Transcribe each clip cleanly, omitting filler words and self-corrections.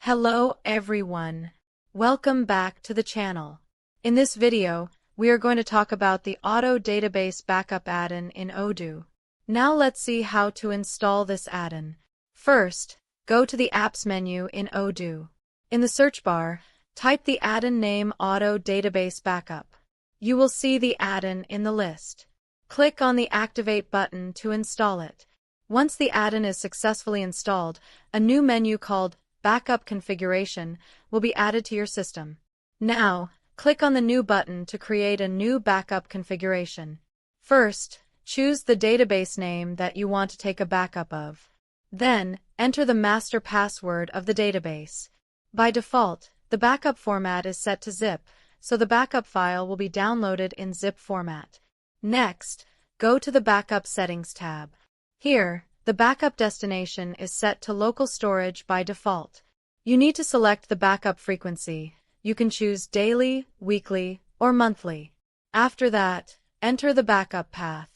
Hello everyone. Welcome back to the channel. In this video, we are going to talk about the Odoo database backup add-in in Odoo. Now let's see how to install this add-in. First, go to the Apps menu in Odoo. In the search bar, type the add-in name Odoo database backup. You will see the add-in in the list. Click on the Activate button to install it. Once the add-in is successfully installed, a new menu called Backup Configuration will be added to your system. Now, click on the New button to create a new backup configuration. First, choose the database name that you want to take a backup of. Then, enter the master password of the database. By default, the backup format is set to zip, so the backup file will be downloaded in zip format. Next, go to the Backup Settings tab. Here, the backup destination is set to local storage by default. You need to select the backup frequency. You can choose daily, weekly, or monthly. After that, enter the backup path.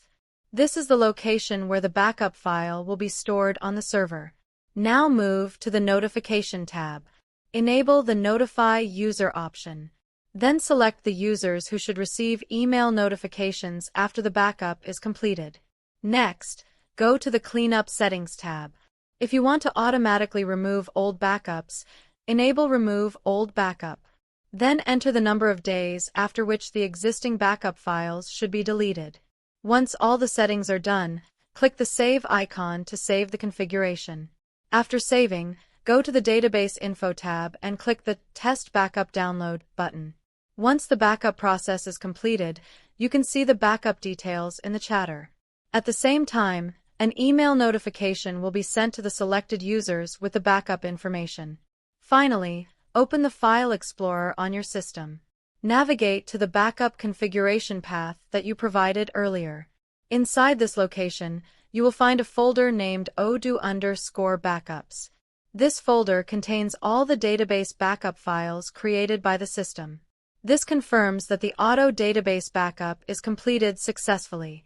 This is the location where the backup file will be stored on the server. Now move to the Notification tab. Enable the Notify User option. Then select the users who should receive email notifications after the backup is completed. Next, go to the Cleanup Settings tab. If you want to automatically remove old backups, enable Remove Old Backup. Then enter the number of days after which the existing backup files should be deleted. Once all the settings are done, click the Save icon to save the configuration. After saving, go to the Database Info tab and click the Test Backup Download button. Once the backup process is completed, you can see the backup details in the chatter. At the same time, an email notification will be sent to the selected users with the backup information. Finally, open the File Explorer on your system. Navigate to the backup configuration path that you provided earlier. Inside this location, you will find a folder named Odoo_backups. This folder contains all the database backup files created by the system. This confirms that the Odoo database backup is completed successfully.